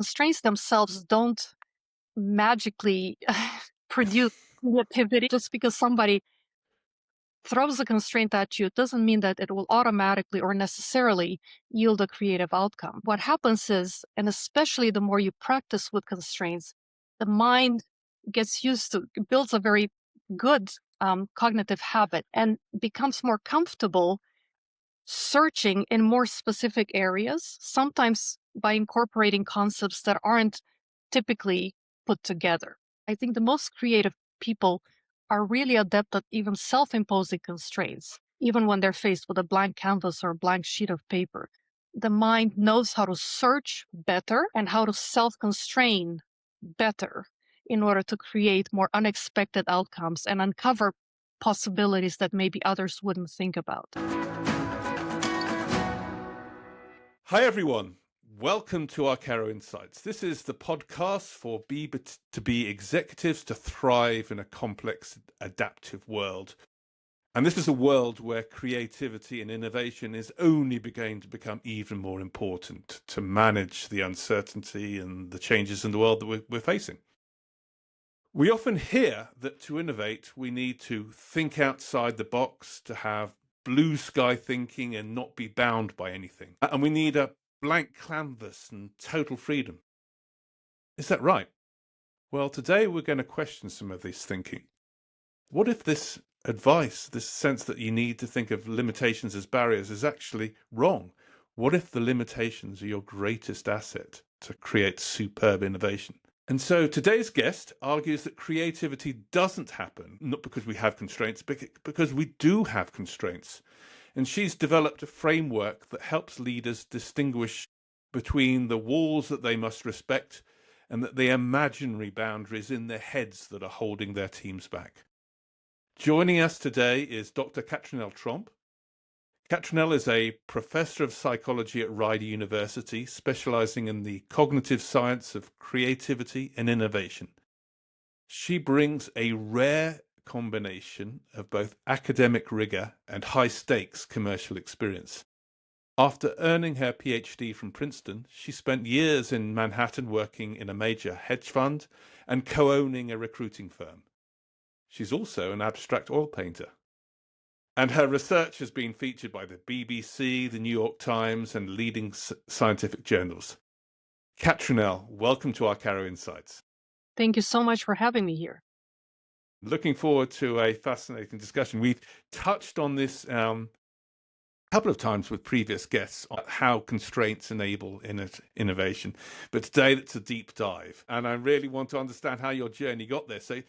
Constraints themselves don't magically produce creativity. Just because somebody throws a constraint at you doesn't mean that it will automatically or necessarily yield a creative outcome. What happens is, and especially the more you practice with constraints, the mind gets used to, builds a very good cognitive habit and becomes more comfortable searching in more specific areas, sometimes by incorporating concepts that aren't typically put together. I think the most creative people are really adept at even self-imposing constraints, even when they're faced with a blank canvas or a blank sheet of paper. The mind knows how to search better and how to self-constrain better in order to create more unexpected outcomes and uncover possibilities that maybe others wouldn't think about. Hi, everyone. Welcome to Arkaro Insights. This is the podcast for B2B executives to thrive in a complex, adaptive world. And this is a world where creativity and innovation is only beginning to become even more important to manage the uncertainty and the changes in the world that we're facing. We often hear that to innovate, we need to think outside the box, to have blue sky thinking and not be bound by anything. And we need a blank canvas and total freedom. Is that right? Well, today we're going to question some of this thinking. What if this advice, this sense that you need to think of limitations as barriers, is actually wrong? What if the limitations are your greatest asset to create superb innovation? And so today's guest argues that creativity doesn't happen, not because we have constraints, but because we do have constraints. And she's developed a framework that helps leaders distinguish between the walls that they must respect and the imaginary boundaries in their heads that are holding their teams back. Joining us today is Dr. Catrinel Tromp. Catrinel is a professor of psychology at Rider University, specializing in the cognitive science of creativity and innovation. She brings a rare combination of both academic rigor and high-stakes commercial experience. After earning her PhD from Princeton, she spent years in Manhattan working in a major hedge fund and co-owning a recruiting firm. She's also an abstract oil painter. And her research has been featured by the BBC, the New York Times, and leading scientific journals. Catrinel, welcome to Arkaro Insights. Thank you so much for having me here. Looking forward to a fascinating discussion. We've touched on this a couple of times with previous guests on how constraints enable innovation. But today it's a deep dive. And I really want to understand how your journey got there. So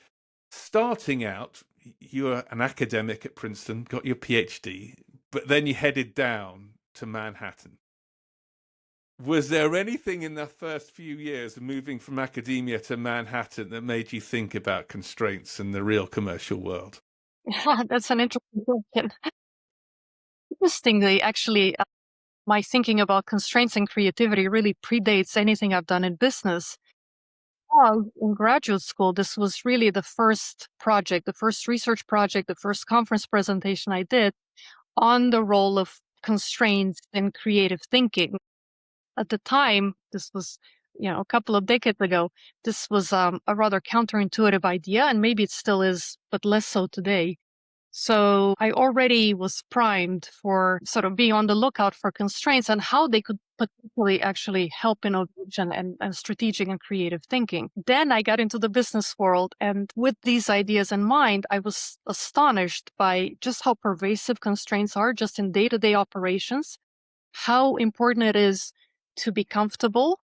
starting out, you were an academic at Princeton, got your PhD, but then you headed down to Manhattan. Was there anything in the first few years of moving from academia to Manhattan that made you think about constraints in the real commercial world? That's an interesting question. Interestingly, actually, my thinking about constraints and creativity really predates anything I've done in business. In graduate school, this was really the first project, the first research project, the first conference presentation I did on the role of constraints in creative thinking. At the time, this was, a couple of decades ago, this was a rather counterintuitive idea, and maybe it still is, but less so today. So I already was primed for sort of being on the lookout for constraints and how they could potentially actually help innovation and strategic and creative thinking. Then I got into the business world, and with these ideas in mind, I was astonished by just how pervasive constraints are just in day-to-day operations, how important it is to be comfortable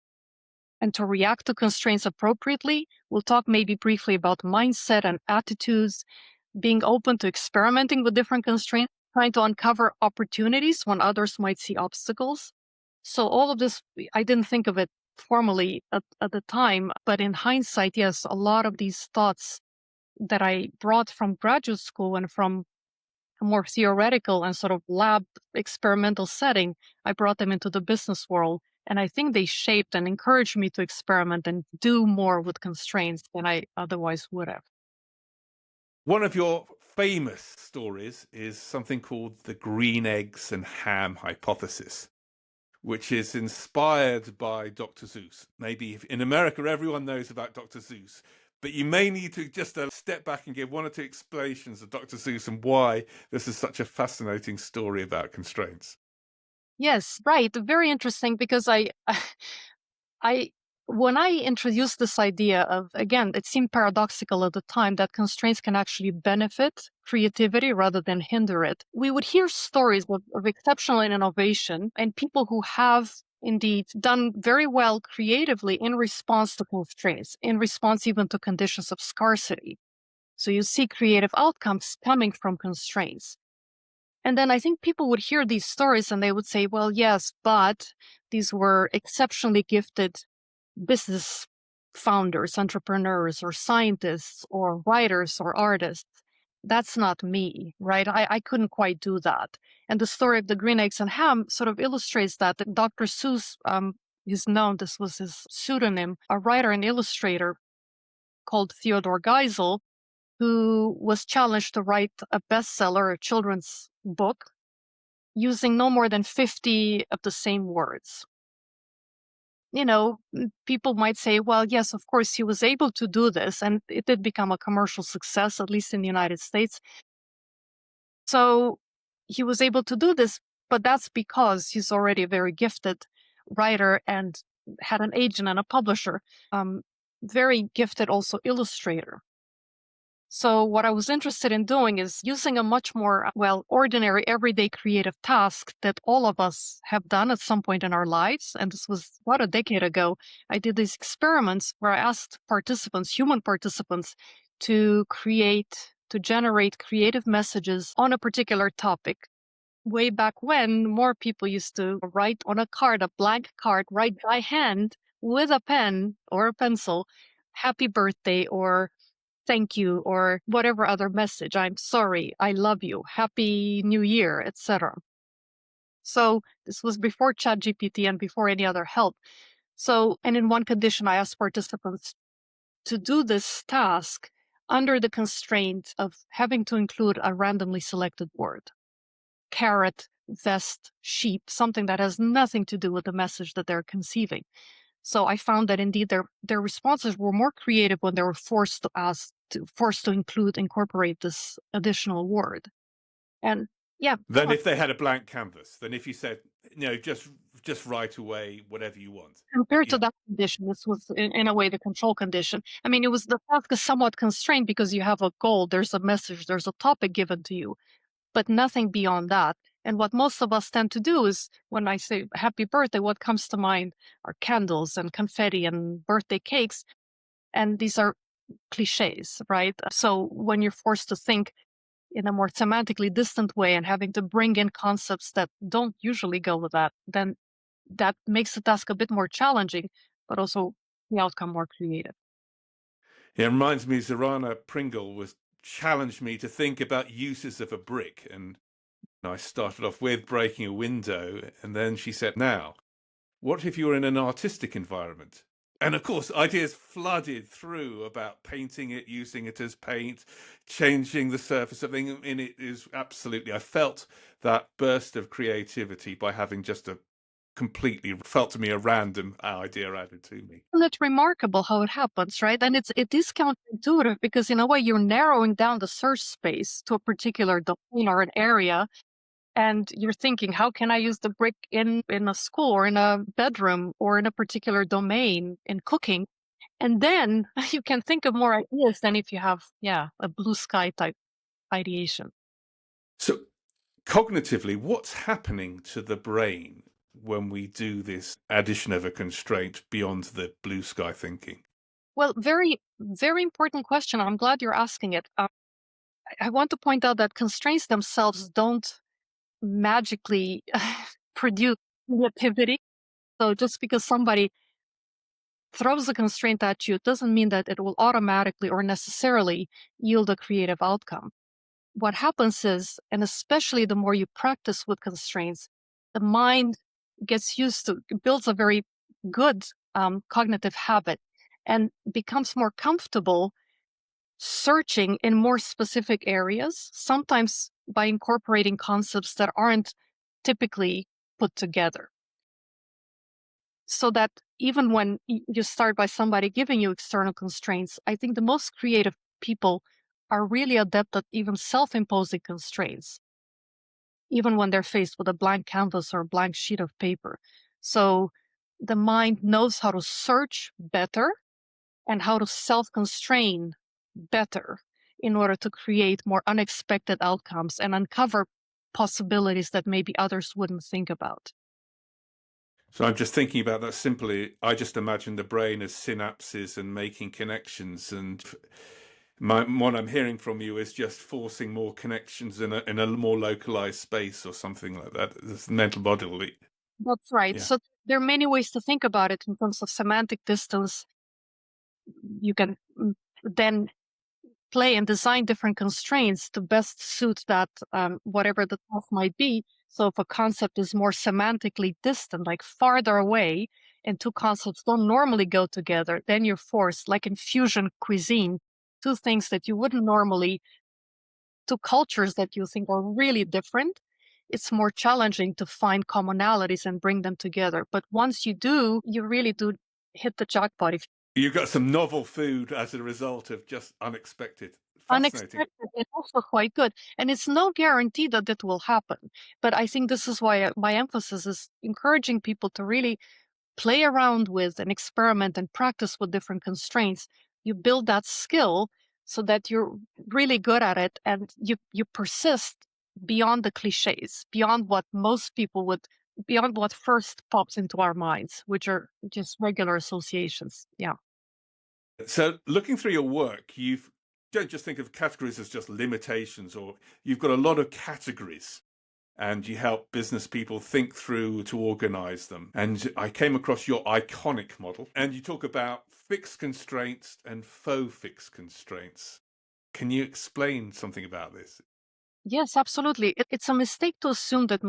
and to react to constraints appropriately. We'll talk maybe briefly about mindset and attitudes, being open to experimenting with different constraints, trying to uncover opportunities when others might see obstacles. So all of this, I didn't think of it formally at the time, but in hindsight, yes, a lot of these thoughts that I brought from graduate school and from a more theoretical and sort of lab experimental setting, I brought them into the business world. And I think they shaped and encouraged me to experiment and do more with constraints than I otherwise would have. One of your famous stories is something called the green eggs and ham hypothesis, which is inspired by Dr. Seuss. Maybe in America, everyone knows about Dr. Seuss, but you may need to just step back and give one or two explanations of Dr. Seuss and why this is such a fascinating story about constraints. Yes, right. Very interesting because I when I introduced this idea of, again, it seemed paradoxical at the time that constraints can actually benefit creativity rather than hinder it. We would hear stories of exceptional innovation and people who have indeed done very well creatively in response to constraints, in response even to conditions of scarcity. So you see creative outcomes coming from constraints. And then I think people would hear these stories and they would say, well, yes, but these were exceptionally gifted business founders, entrepreneurs, or scientists, or writers, or artists. That's not me, right? I couldn't quite do that. And the story of the green eggs and ham sort of illustrates that. Dr. Seuss is known, this was his pseudonym, a writer and illustrator called Theodore Geisel, who was challenged to write a bestseller, a children's book, using no more than 50 of the same words. People might say, well, yes, of course, he was able to do this, and it did become a commercial success, at least in the United States. So he was able to do this, but that's because he's already a very gifted writer and had an agent and a publisher, very gifted also illustrator. So what I was interested in doing is using a much more, ordinary, everyday creative task that all of us have done at some point in our lives. And this was about a decade ago. I did these experiments where I asked participants, human participants, to generate creative messages on a particular topic. Way back when, more people used to write on a card, a blank card, write by hand with a pen or a pencil, happy birthday, or thank you, or whatever other message. I'm sorry, I love you, happy new year, etc. So this was before ChatGPT and before any other help. So, and in one condition, I asked participants to do this task under the constraint of having to include a randomly selected word. Carrot, vest, sheep, something that has nothing to do with the message that they're conceiving. So I found that indeed their responses were more creative when they were forced to incorporate this additional word. And yeah, Than if they had a blank canvas. Than if you said, just write away whatever you want. compared to Yeah. that condition, this was in a way the control condition. I mean, the task is somewhat constrained because you have a goal, there's a message, there's a topic given to you, but nothing beyond that. And what most of us tend to do is when I say happy birthday, what comes to mind are candles and confetti and birthday cakes. And these are cliches, right? So when you're forced to think in a more semantically distant way and having to bring in concepts that don't usually go with that, then that makes the task a bit more challenging, but also the outcome more creative. It reminds me, Zorana Pringle was challenged me to think about uses of a brick. And I started off with breaking a window. And then she said, now, what if you were in an artistic environment? And of course, ideas flooded through about painting it, using it as paint, changing the surface of things. And it is absolutely, I felt that burst of creativity by having just felt to me a random idea added to me. And it's remarkable how it happens, right? And it is counterintuitive because in a way you're narrowing down the search space to a particular domain or an area. And you're thinking, how can I use the brick in a school or in a bedroom or in a particular domain in cooking? And then you can think of more ideas than if you have, a blue sky type ideation. So, cognitively, what's happening to the brain when we do this addition of a constraint beyond the blue sky thinking? Well, very, very important question. I'm glad you're asking it. I want to point out that constraints themselves don't magically produce creativity. So just because somebody throws a constraint at you, it doesn't mean that it will automatically or necessarily yield a creative outcome. What happens is, and especially the more you practice with constraints, the mind gets used to, builds a very good cognitive habit and becomes more comfortable searching in more specific areas, sometimes by incorporating concepts that aren't typically put together. so that even when you start by somebody giving you external constraints, I think the most creative people are really adept at even self-imposing constraints, even when they're faced with a blank canvas or a blank sheet of paper. So the mind knows how to search better and how to self-constrain better in order to create more unexpected outcomes and uncover possibilities that maybe others wouldn't think about. So I'm just thinking about that simply. I just imagine the brain as synapses and making connections. And what I'm hearing from you is just forcing more connections in a more localized space or something like that. This mental model. That's right. Yeah. So there are many ways to think about it in terms of semantic distance. You can then play and design different constraints to best suit that, whatever the task might be. So if a concept is more semantically distant, like farther away, and two concepts don't normally go together, then you're forced, like in fusion cuisine, two things that you wouldn't normally, two cultures that you think are really different. It's more challenging to find commonalities and bring them together. But once you do, you really do hit the jackpot. If You got some novel food as a result of just unexpected. Fascinating. unexpected and also quite good. And it's no guarantee that it will happen. But I think this is why my emphasis is encouraging people to really play around with and experiment and practice with different constraints. You build that skill so that you're really good at it and you persist beyond the cliches, beyond what most people would, beyond what first pops into our minds, which are just regular associations. Yeah. So looking through your work, you've don't just think of categories as just limitations, or you've got a lot of categories and you help business people think through to organize them. And I came across your iconic model and you talk about fixed constraints and faux fixed constraints. Can you explain something about this? Yes, absolutely. It's a mistake to assume that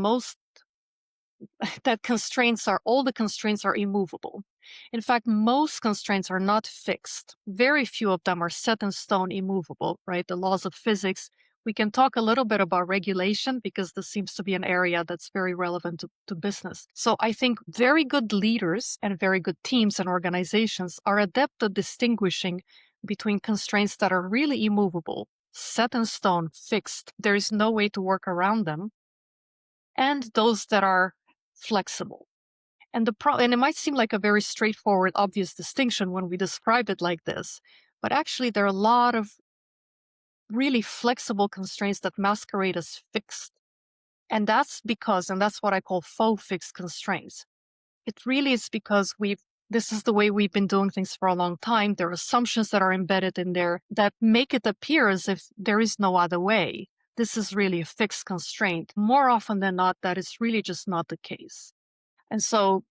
all the constraints are immovable. In fact, most constraints are not fixed. Very few of them are set in stone, immovable, right? The laws of physics. We can talk a little bit about regulation because this seems to be an area that's very relevant to business. So I think very good leaders and very good teams and organizations are adept at distinguishing between constraints that are really immovable, set in stone, fixed. There is no way to work around them, and those that are flexible. And it might seem like a very straightforward, obvious distinction when we describe it like this, but actually there are a lot of really flexible constraints that masquerade as fixed. And that's what I call faux fixed constraints. It really is because this is the way we've been doing things for a long time. There are assumptions that are embedded in there that make it appear as if there is no other way. This is really a fixed constraint. More often than not, that is really just not the case. And so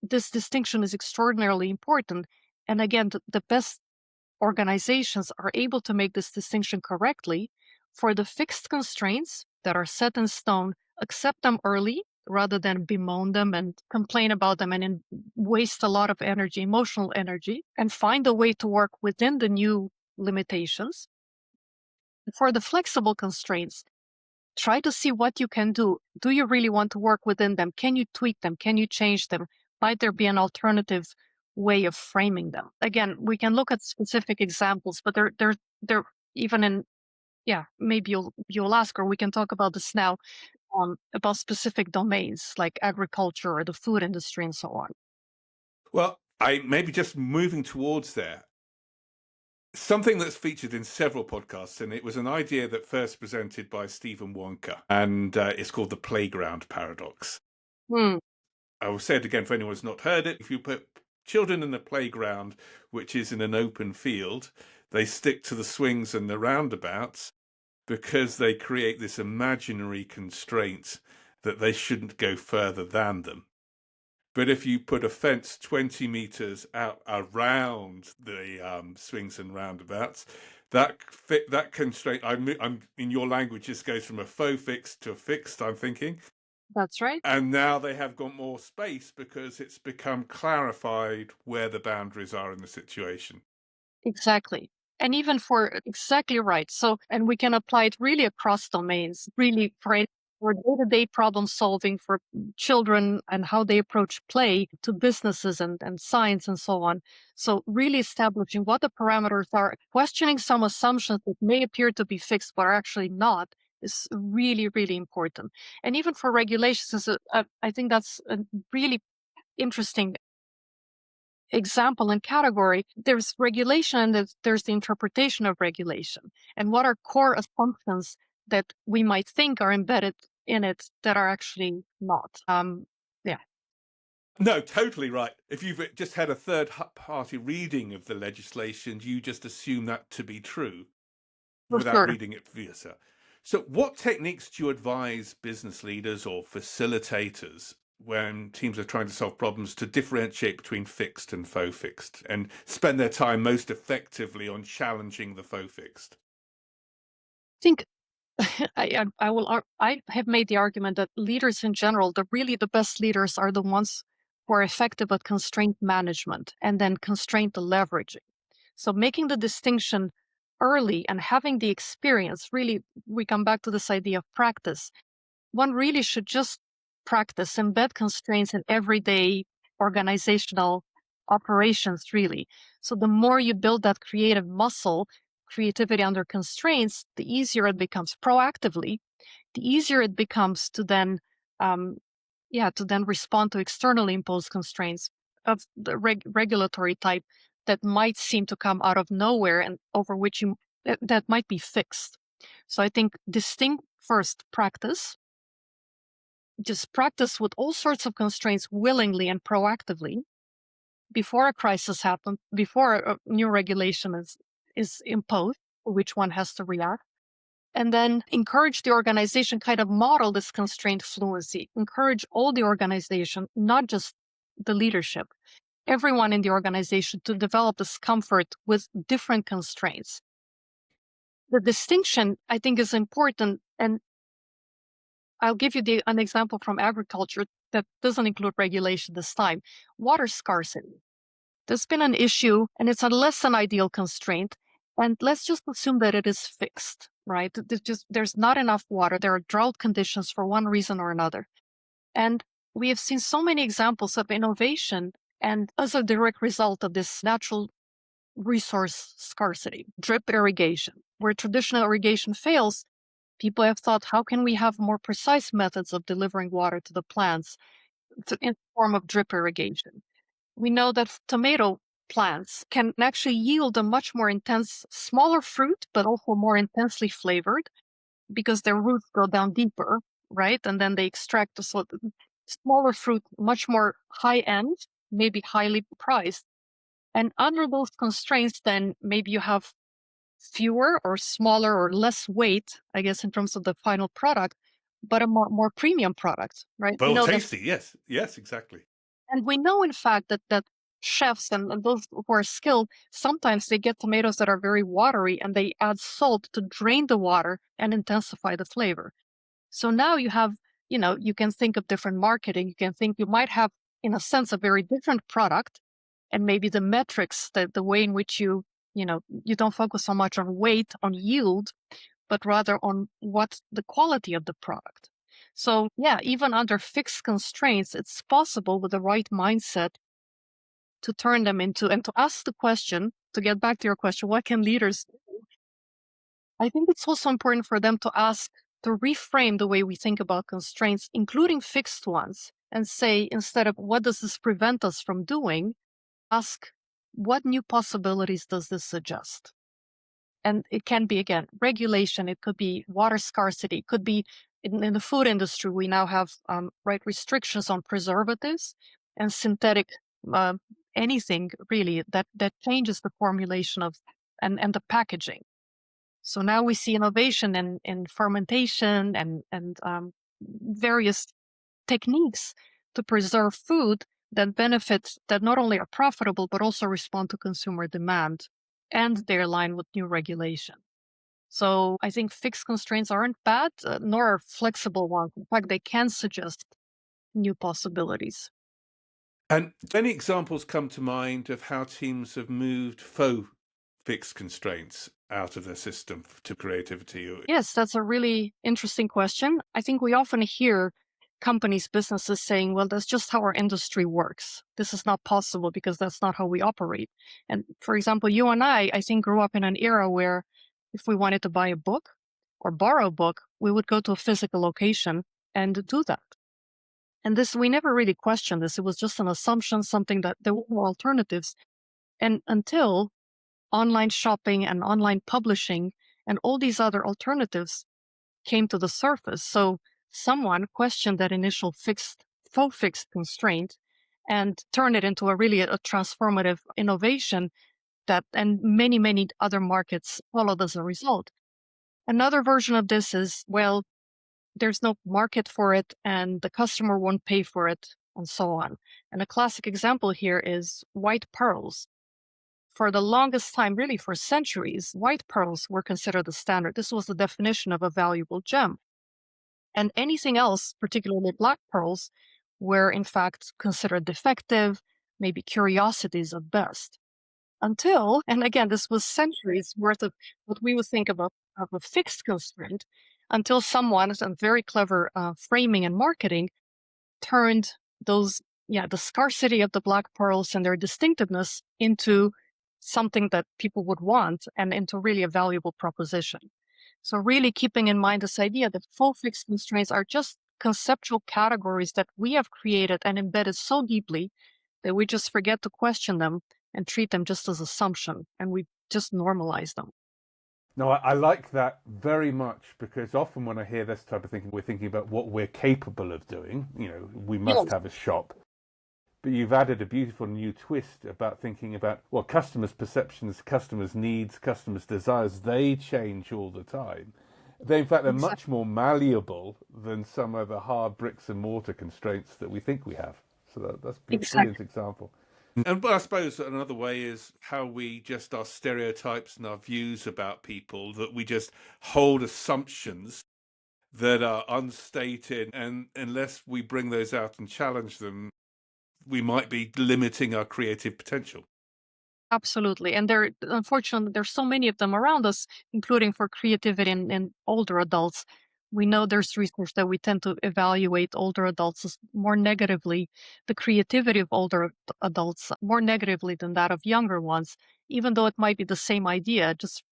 this distinction is extraordinarily important. And again, the best organizations are able to make this distinction correctly for the fixed constraints that are set in stone, accept them early rather than bemoan them and complain about them and waste a lot of energy, emotional energy, and find a way to work within the new limitations. For the flexible constraints, try to see what you can do. Do you really want to work within them? Can you tweak them? Can you change them? Might there be an alternative way of framing them? Again, we can look at specific examples, but they're even in, yeah, maybe you'll ask, or we can talk about this now, about specific domains like agriculture or the food industry and so on. Well, I maybe just moving towards there. Something that's featured in several podcasts, and it was an idea that first presented by Stephen Wonka, and it's called the playground paradox. Hmm, I will say it again for anyone who's not heard it. If you put children in a playground, which is in an open field, they stick to the swings and the roundabouts because they create this imaginary constraint that they shouldn't go further than them. But if you put a fence 20 meters out around the swings and roundabouts, that constraint, I'm in your language, this goes from a faux fixed to a fixed, I'm thinking. that's right. And now they have got more space because it's become clarified where the boundaries are in the situation. Exactly. And even for exactly right. So, and we can apply it really across domains, really for for day-to-day problem solving for children and how they approach play to businesses and science and so on. So really establishing what the parameters are, questioning some assumptions that may appear to be fixed but are actually not is really, really important. And even for regulations, I think that's a really interesting example and category. There's regulation and there's the interpretation of regulation. And what are core assumptions that we might think are embedded in it that are actually not? Yeah, No, totally right. If you've just had a third-party reading of the legislation, you just assume that to be true for without sure. reading it VUCA. So what techniques do you advise business leaders or facilitators when teams are trying to solve problems to differentiate between fixed and faux fixed and spend their time most effectively on challenging the faux fixed? I think I have made the argument that leaders in general, the best leaders are the ones who are effective at constraint management and then constraint leveraging. So making the distinction early and having the experience, really, we come back to this idea of practice. One really should just practice, embed constraints in everyday organizational operations, really. So the more you build that creative muscle, creativity under constraints, the easier it becomes proactively, the easier it becomes to then, um, to then respond to externally imposed constraints of the regulatory type that might seem to come out of nowhere and over which that might be fixed. So I think distinct first practice, just practice with all sorts of constraints willingly and proactively before a crisis happens, before a new regulation is imposed, which one has to react. And then encourage the organization, kind of model this constraint fluency, encourage all the organization, not just the leadership, everyone in the organization to develop this comfort with different constraints. The distinction, I think, is important. And I'll give you an example from agriculture that doesn't include regulation this time. Water scarcity. There's been an issue, and it's a less than ideal constraint. And let's just assume that it is fixed, right? There's not enough water. There are drought conditions for one reason or another. And we have seen so many examples of innovation and as a direct result of this natural resource scarcity, drip irrigation, where traditional irrigation fails. People have thought, how can we have more precise methods of delivering water to the plants in the form of drip irrigation? We know that tomato plants can actually yield a much more intense, smaller fruit, but also more intensely flavored because their roots go down deeper, right? And then they extract the smaller fruit, much more high end, maybe highly priced. And under those constraints, then maybe you have fewer or smaller or less weight, I guess, in terms of the final product, but a more premium product, right? Well, tasty, yes. Yes, exactly. And we know, in fact, that chefs and those who are skilled, sometimes they get tomatoes that are very watery and they add salt to drain the water and intensify the flavor. So now you have, you can think of different marketing. You can think you might have, in a sense, a very different product, and maybe the metrics, the way in which you don't focus so much on weight, on yield, but rather on what the quality of the product. So yeah, even under fixed constraints, it's possible with the right mindset to turn them into, and to ask the question, to get back to your question, what can leaders do? I think it's also important for them to ask, to reframe the way we think about constraints, including fixed ones, and say, instead of what does this prevent us from doing, ask, what new possibilities does this suggest? And it can be, again, regulation. It could be water scarcity. It could be in the food industry. We now have restrictions on preservatives and synthetic uh, anything really that changes the formulation of and the packaging. So now we see innovation in fermentation and various techniques to preserve food that benefit, that not only are profitable but also respond to consumer demand, and they align with new regulation. So I think fixed constraints aren't bad, nor are flexible ones. In fact, they can suggest new possibilities. And any examples come to mind of how teams have moved faux fixed constraints out of their system to creativity? Yes, that's a really interesting question. I think we often hear companies, businesses saying, well, that's just how our industry works. This is not possible because that's not how we operate. And for example, you and I think, grew up in an era where if we wanted to buy a book or borrow a book, we would go to a physical location and do that. And this, we never really questioned this. It was just an assumption, something that there were no alternatives. And until online shopping and online publishing and all these other alternatives came to the surface. So someone questioned that initial faux fixed constraint and turned it into a transformative innovation that, and many other markets followed as a result. Another version of this is, well, there's no market for it and the customer won't pay for it and so on. And a classic example here is white pearls. For the longest time, really for centuries, white pearls were considered the standard. This was the definition of a valuable gem. And anything else, particularly black pearls, were in fact considered defective, maybe curiosities at best. Until, and again, this was centuries worth of what we would think of a fixed constraint, until someone, some very clever framing and marketing, turned the scarcity of the black pearls and their distinctiveness into something that people would want and into really a valuable proposition. So really keeping in mind this idea that full fixed constraints are just conceptual categories that we have created and embedded so deeply that we just forget to question them and treat them just as assumption, and we just normalize them. No, I like that very much, because often when I hear this type of thinking, we're thinking about what we're capable of doing. You know, we must have a shop. But you've added a beautiful new twist about thinking about, well, customers' perceptions, customers' needs, customers' desires, they change all the time. They, in fact, they're much more malleable than some of the hard bricks and mortar constraints that we think we have. So that's a brilliant example. And I suppose another way is how we just our stereotypes and our views about people, that we just hold assumptions that are unstated, and unless we bring those out and challenge them, we might be limiting our creative potential. Absolutely. And unfortunately, there's so many of them around us, including for creativity in older adults. We know there's research that we tend to evaluate older adults more negatively, the creativity of older adults more negatively than that of younger ones, even though it might be the same idea, just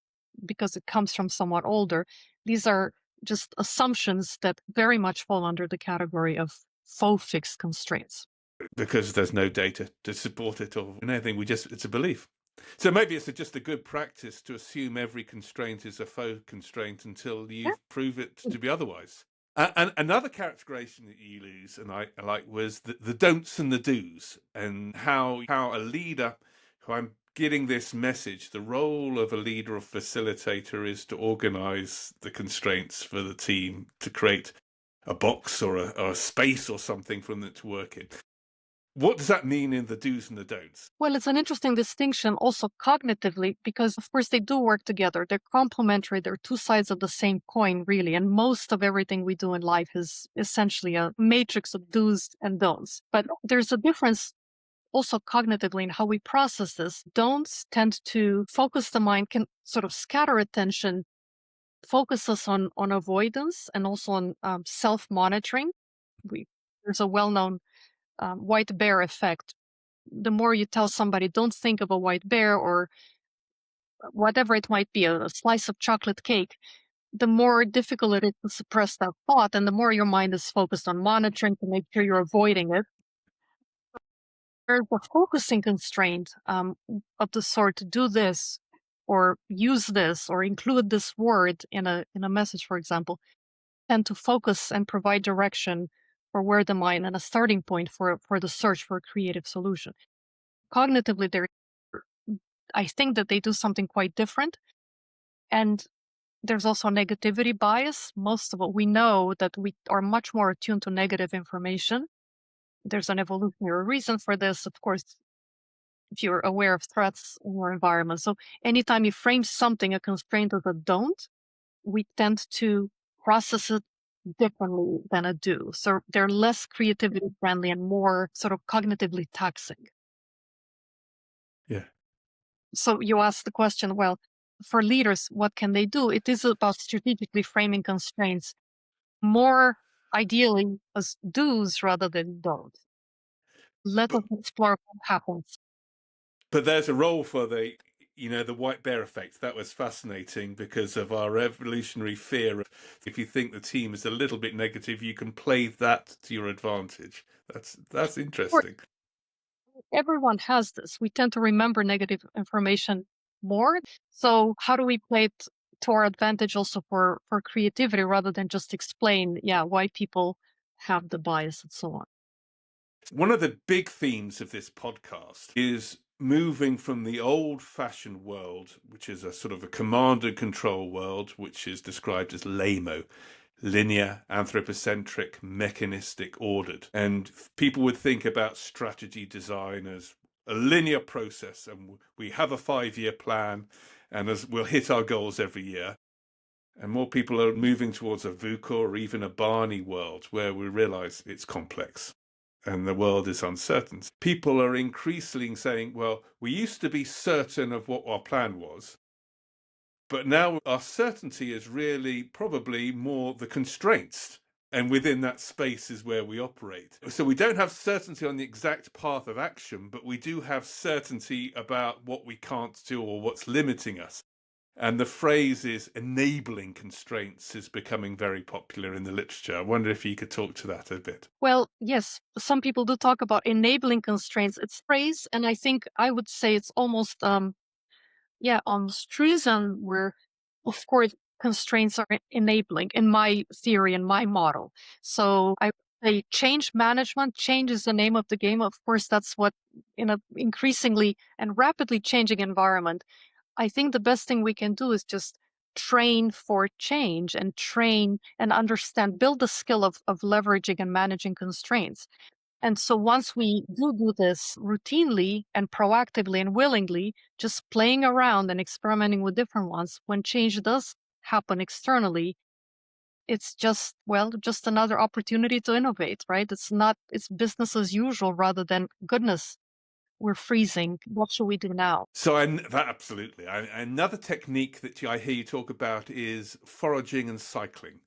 because it comes from somewhat older. These are just assumptions that very much fall under the category of faux fixed constraints. Because there's no data to support it or anything, it's a belief. So maybe it's just a good practice to assume every constraint is a faux constraint until you prove it to be otherwise. And another characterization that you use, and I like, was the don'ts and the do's, and how a leader, who I'm getting this message, the role of a leader or facilitator is to organize the constraints for the team, to create a box or a space or something for them to work in. What does that mean in the do's and the don'ts? Well, it's an interesting distinction also cognitively, because of course they do work together. They're complementary. They're two sides of the same coin, really. And most of everything we do in life is essentially a matrix of do's and don'ts. But there's a difference also cognitively in how we process this. Don'ts tend to focus the mind, can sort of scatter attention, focus us on avoidance and also on self-monitoring. There's a well-known white bear effect. The more you tell somebody, don't think of a white bear or whatever it might be, a slice of chocolate cake, the more difficult it is to suppress that thought, and the more your mind is focused on monitoring to make sure you're avoiding it. There's a focusing constraint of the sort to do this or use this or include this word in a message, for example, tend to focus and provide direction for where the mind and a starting point for the search for a creative solution. Cognitively, I think that they do something quite different. And there's also negativity bias. Most of what we know that we are much more attuned to negative information. There's an evolutionary reason for this, of course, if you're aware of threats in your environment. So anytime you frame something, a constraint as a don't, we tend to process it differently than a do. So they're less creativity friendly and more sort of cognitively taxing. Yeah. So you asked the question, well, for leaders, what can they do? It is about strategically framing constraints more ideally as do's rather than don'ts. Let But us explore what happens. there's a role for the white bear effect. That was fascinating because of our evolutionary fear of if you think the team is a little bit negative, you can play that to your advantage. That's Or interesting. everyone has this. We tend to remember negative information more. So how do we play it to our advantage also for creativity rather than just explain, why people have the bias and so on? One of the big themes of this podcast is moving from the old-fashioned world, which is a sort of a command and control world, which is described as LAMO, linear, anthropocentric, mechanistic, ordered. And people would think about strategy design as a linear process, and we have a 5-year plan, and as we'll hit our goals every year. And more people are moving towards a VUCA or even a Barney world where we realize it's complex and the world is uncertain. People are increasingly saying, well, we used to be certain of what our plan was, but now our certainty is really probably more the constraints. And within that space is where we operate. So we don't have certainty on the exact path of action, but we do have certainty about what we can't do or what's limiting us. And the phrase is enabling constraints is becoming very popular in the literature. I wonder if you could talk to that a bit. Well, yes, some people do talk about enabling constraints. It's phrase, and I think I would say it's almost almost treason where, of course, constraints are enabling in my theory and my model. So I would say change management, change is the name of the game. Of course, that's what in a increasingly and rapidly changing environment, I think the best thing we can do is just train for change and train and understand, build the skill of leveraging and managing constraints. And so once we do this routinely and proactively and willingly, just playing around and experimenting with different ones, when change does happen externally, it's just another opportunity to innovate, right? It's business as usual rather than goodness, we're freezing. What should we do now? So that absolutely. Another technique that I hear you talk about is foraging and cycling.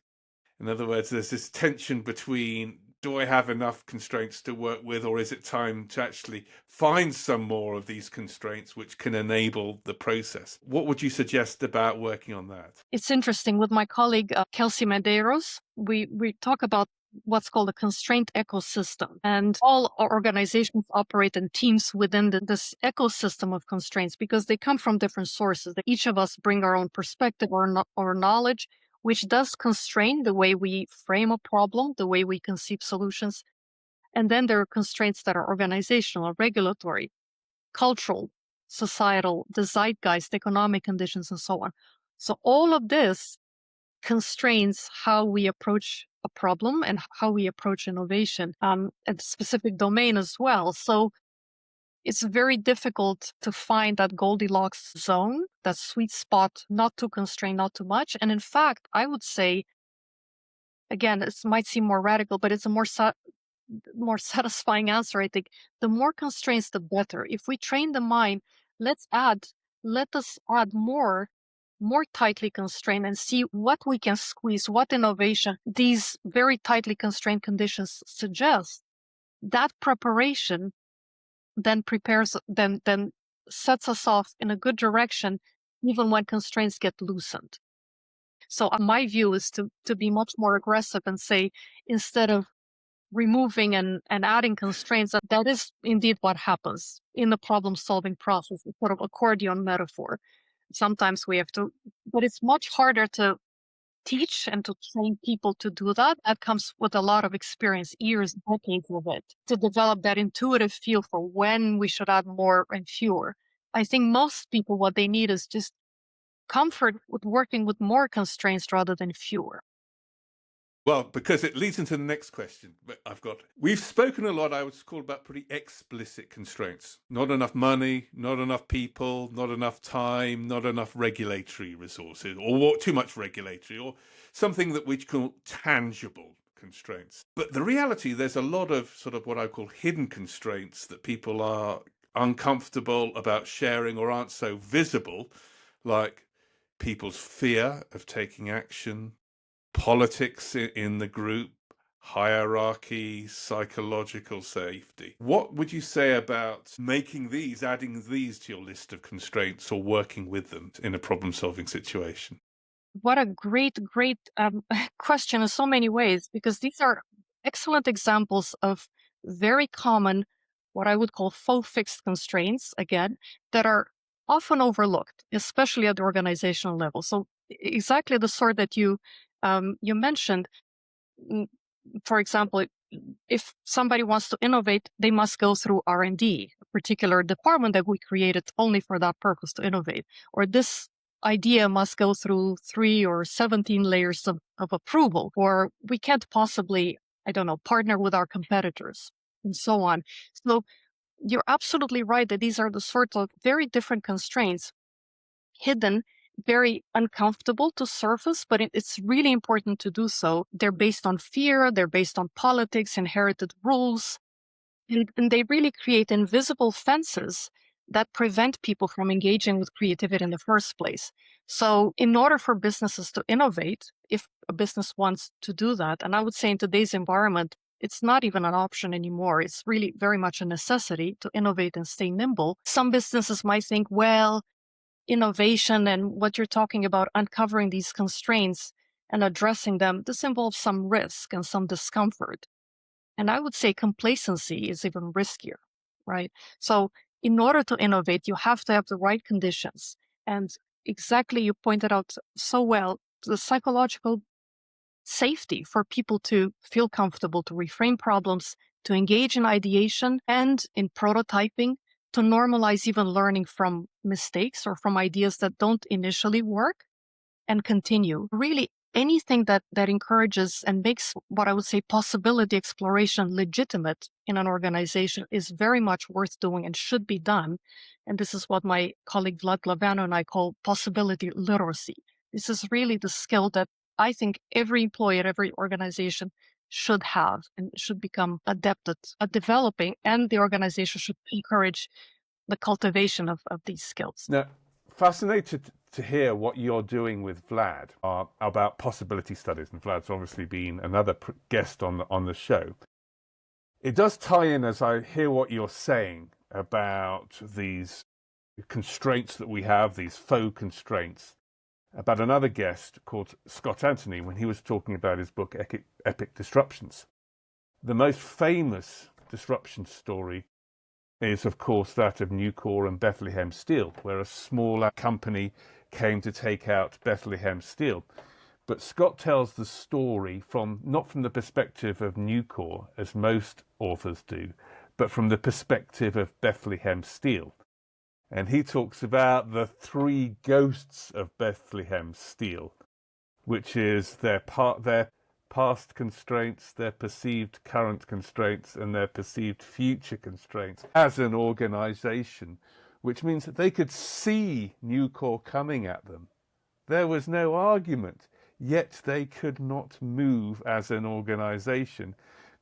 In other words, there's this tension between do I have enough constraints to work with, or is it time to actually find some more of these constraints which can enable the process? What would you suggest about working on that? It's interesting. With my colleague, Kelsey Medeiros, we talk about what's called a constraint ecosystem. And all our organizations operate in teams within this ecosystem of constraints because they come from different sources. That each of us bring our own perspective or knowledge, which does constrain the way we frame a problem, the way we conceive solutions. And then there are constraints that are organizational, regulatory, cultural, societal, the zeitgeist, economic conditions, and so on. So all of this constrains how we approach a problem and how we approach innovation, at a specific domain as well. So it's very difficult to find that Goldilocks zone, that sweet spot, not too constrained, not too much. And in fact, I would say, again, it might seem more radical, but it's a more satisfying answer. I think the more constraints, the better. If we train the mind, let us add more tightly constrained and see what we can squeeze, what innovation these very tightly constrained conditions suggest. That preparation then sets us off in a good direction, even when constraints get loosened. So my view is to be much more aggressive and say, instead of removing and adding constraints, that is indeed what happens in the problem solving process, it's sort of accordion metaphor. Sometimes we have to, but it's much harder to teach and to train people to do that. That comes with a lot of experience, years, decades of it, to develop that intuitive feel for when we should add more and fewer. I think most people, what they need is just comfort with working with more constraints rather than fewer. Well, because it leads into the next question I've got. We've spoken a lot, I would call, about pretty explicit constraints. Not enough money, not enough people, not enough time, not enough regulatory resources, or too much regulatory, or something that we call tangible constraints. But the reality, there's a lot of sort of what I call hidden constraints that people are uncomfortable about sharing or aren't so visible, like people's fear of taking action, politics in the group, hierarchy, psychological safety. What would you say about adding these to your list of constraints or working with them in a problem-solving situation? What a great question in so many ways, because these are excellent examples of very common, what I would call faux fixed constraints, again, that are often overlooked, especially at the organizational level. So exactly the sort that you mentioned. mm, For example, if somebody wants to innovate, they must go through R&D, a particular department that we created only for that purpose, to innovate. Or this idea must go through 3 or 17 layers of approval, or we can't possibly, I don't know, partner with our competitors, and so on. So you're absolutely right that these are the sorts of very different constraints, hidden, very uncomfortable to surface, but it's really important to do so. They're based on fear, they're based on politics, inherited rules, and they really create invisible fences that prevent people from engaging with creativity in the first place. So, in order for businesses to innovate, if a business wants to do that, and I would say in today's environment, it's not even an option anymore. It's really very much a necessity to innovate and stay nimble. Some businesses might think, well, innovation and what you're talking about, uncovering these constraints and addressing them, this involves some risk and some discomfort. And I would say complacency is even riskier, right? So, in order to innovate, you have to have the right conditions. And exactly, you pointed out so well, the psychological safety for people to feel comfortable, to reframe problems, to engage in ideation and in prototyping, to normalize even learning from mistakes or from ideas that don't initially work and continue. Really, anything that encourages and makes what I would say possibility exploration legitimate in an organization is very much worth doing and should be done. And this is what my colleague Vlad Glavano and I call possibility literacy. This is really the skill that I think every employee at every organization should have and should become adept at developing, and the organization should encourage the cultivation of these skills. Now, fascinated to hear what you're doing with Vlad about possibility studies, and Vlad's obviously been another guest on the show. It does tie in as I hear what you're saying about these constraints that we have, these faux constraints, about another guest called Scott Anthony when he was talking about his book Epic Disruptions. The most famous disruption story is, of course, that of Nucor and Bethlehem Steel, where a smaller company came to take out Bethlehem Steel. But Scott tells the story not from the perspective of Nucor, as most authors do, but from the perspective of Bethlehem Steel. And he talks about the 3 ghosts of Bethlehem Steel, which is their past constraints, their perceived current constraints, and their perceived future constraints as an organization, which means that they could see Nucor coming at them. There was no argument, yet they could not move as an organization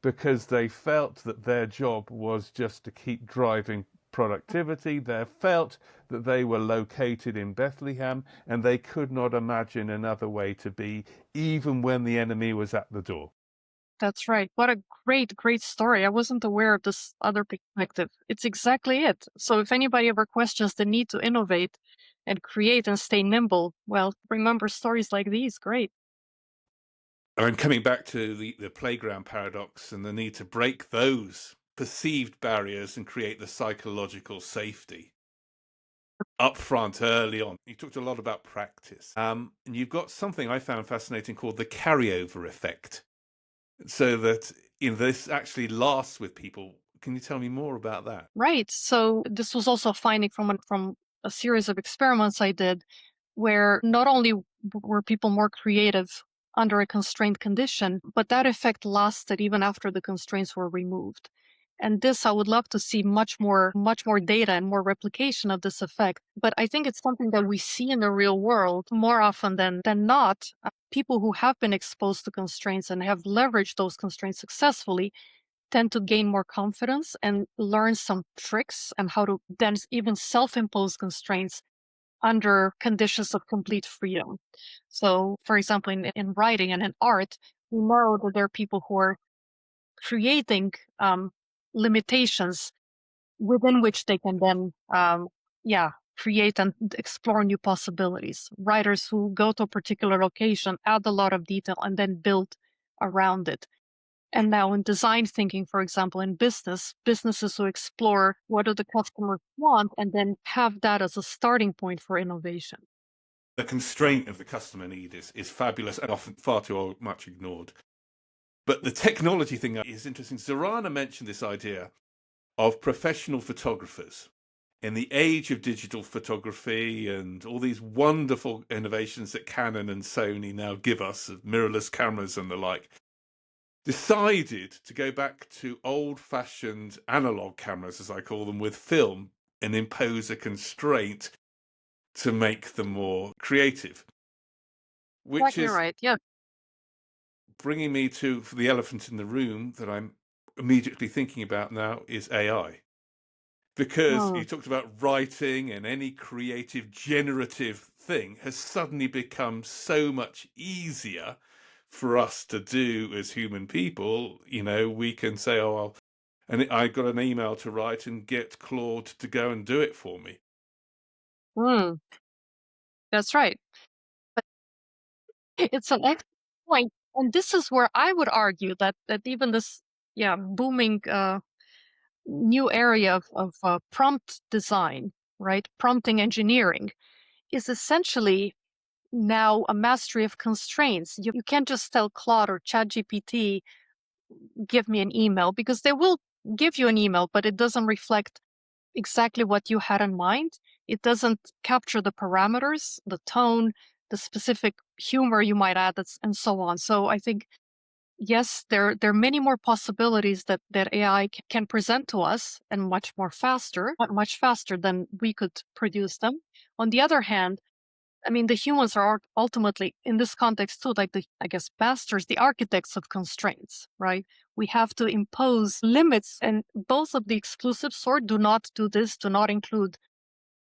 because they felt that their job was just to keep driving productivity. They felt that they were located in Bethlehem and they could not imagine another way to be, even when the enemy was at the door. That's right. What a great story. I wasn't aware of this other perspective. It's exactly it. So if anybody ever questions the need to innovate and create and stay nimble, well, remember stories like these. Great. And coming back to the playground paradox and the need to break those perceived barriers and create the psychological safety up front early on. You talked a lot about practice. And you've got something I found fascinating called the carryover effect. So that this actually lasts with people. Can you tell me more about that? Right. So this was also a finding from a series of experiments I did, where not only were people more creative under a constrained condition, but that effect lasted even after the constraints were removed. And this, I would love to see much more data and more replication of this effect. But I think it's something that we see in the real world more often than not. People who have been exposed to constraints and have leveraged those constraints successfully tend to gain more confidence and learn some tricks and how to then even self-impose constraints under conditions of complete freedom. So, for example, in writing and in art, we know that there are people who are creating limitations within which they can then, create and explore new possibilities. Writers who go to a particular location, add a lot of detail, and then build around it. And now in design thinking, for example, in businesses who explore what do the customers want and then have that as a starting point for innovation. The constraint of the customer need is fabulous and often far too much ignored. But the technology thing is interesting. Zorana mentioned this idea of professional photographers. In the age of digital photography and all these wonderful innovations that Canon and Sony now give us of mirrorless cameras and the like, decided to go back to old-fashioned analog cameras, as I call them, with film and impose a constraint to make them more creative. Which Exactly is right. Yeah. bringing me to the elephant in the room that I'm immediately thinking about now is AI. Because Mm. you talked about writing, and any creative generative thing has suddenly become so much easier for us to do as human people. We can say, oh, well, and I got an email to write and get Claude to go and do it for me. Mm. That's right. But it's an excellent point. And this is where I would argue that even this booming new area of prompt design, right? Prompting engineering is essentially now a mastery of constraints. You can't just tell Claude or ChatGPT, give me an email, because they will give you an email, but it doesn't reflect exactly what you had in mind. It doesn't capture the parameters, the tone, the specific humor you might add, and so on. So I think, yes, there are many more possibilities that AI can present to us, and much faster than we could produce them. On the other hand, I mean, the humans are ultimately, in this context too, like I guess, masters, the architects of constraints, right? We have to impose limits, and both of the exclusive sort, do not do this, do not include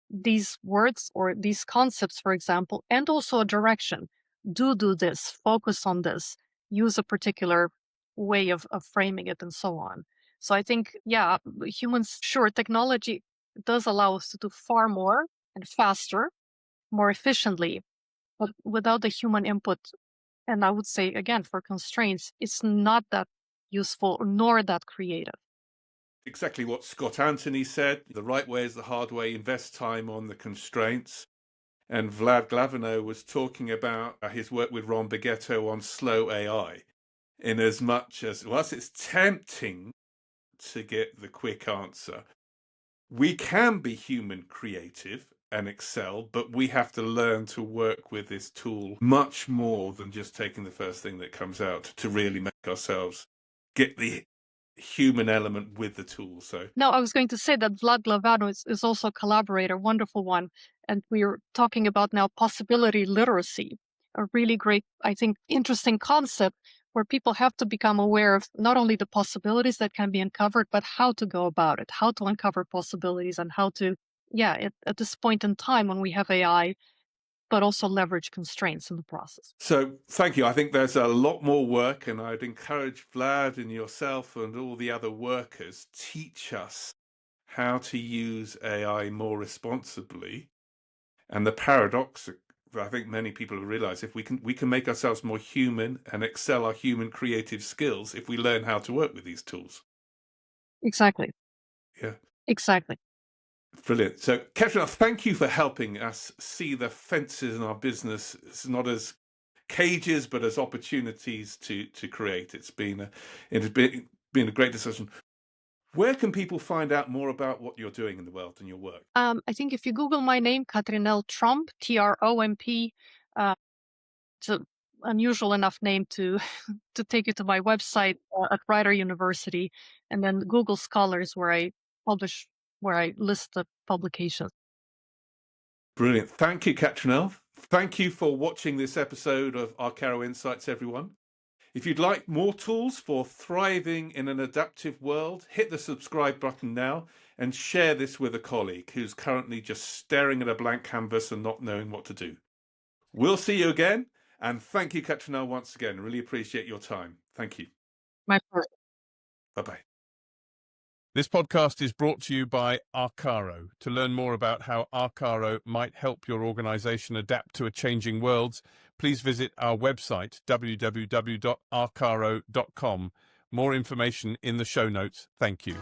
these words or these concepts, for example, and also a direction. Do this, focus on this, use a particular way of framing it, and so on. So I think, humans, sure, technology does allow us to do far more and faster, more efficiently, but without the human input, and I would say again, for constraints, it's not that useful nor that creative. Exactly what Scott Anthony said. The right way is the hard way. Invest time on the constraints. And Vlad Glavino was talking about his work with Ron Beghetto on slow AI. In as much as, whilst it's tempting to get the quick answer, we can be human creative and excel, but we have to learn to work with this tool much more than just taking the first thing that comes out to really make ourselves get the human element with the tool. So No, I was going to say that Vlad Glavano is also a collaborator, wonderful one. And we're talking about now possibility literacy, a really great, I think, interesting concept where people have to become aware of not only the possibilities that can be uncovered, but how to go about it, how to uncover possibilities, and how to, at this point in time when we have AI, but also leverage constraints in the process. So thank you. I think there's a lot more work, and I'd encourage Vlad and yourself and all the other workers, teach us how to use AI more responsibly. And the paradox that I think many people have realized, if we can make ourselves more human and excel our human creative skills if we learn how to work with these tools. Exactly. Yeah. Exactly. Brilliant. So, Catrinel, thank you for helping us see the fences in our business. It's not as cages, but as opportunities to create. It's been a great discussion. Where can people find out more about what you're doing in the world and your work? I think if you Google my name, Catrinel Tromp, Tromp, it's an unusual enough name to to take you to my website at Rider University, and then Google Scholars, where I publish, where I list the publications. Brilliant. Thank you, Catrinel. Thank you for watching this episode of Arkaro Insights, everyone. If you'd like more tools for thriving in an adaptive world, hit the subscribe button now and share this with a colleague who's currently just staring at a blank canvas and not knowing what to do. We'll see you again. And thank you, Catrinel, once again. Really appreciate your time. Thank you. My pleasure. Bye-bye. This podcast is brought to you by Arkaro. To learn more about how Arkaro might help your organization adapt to a changing world, please visit our website, www.arkaro.com. More information in the show notes. Thank you.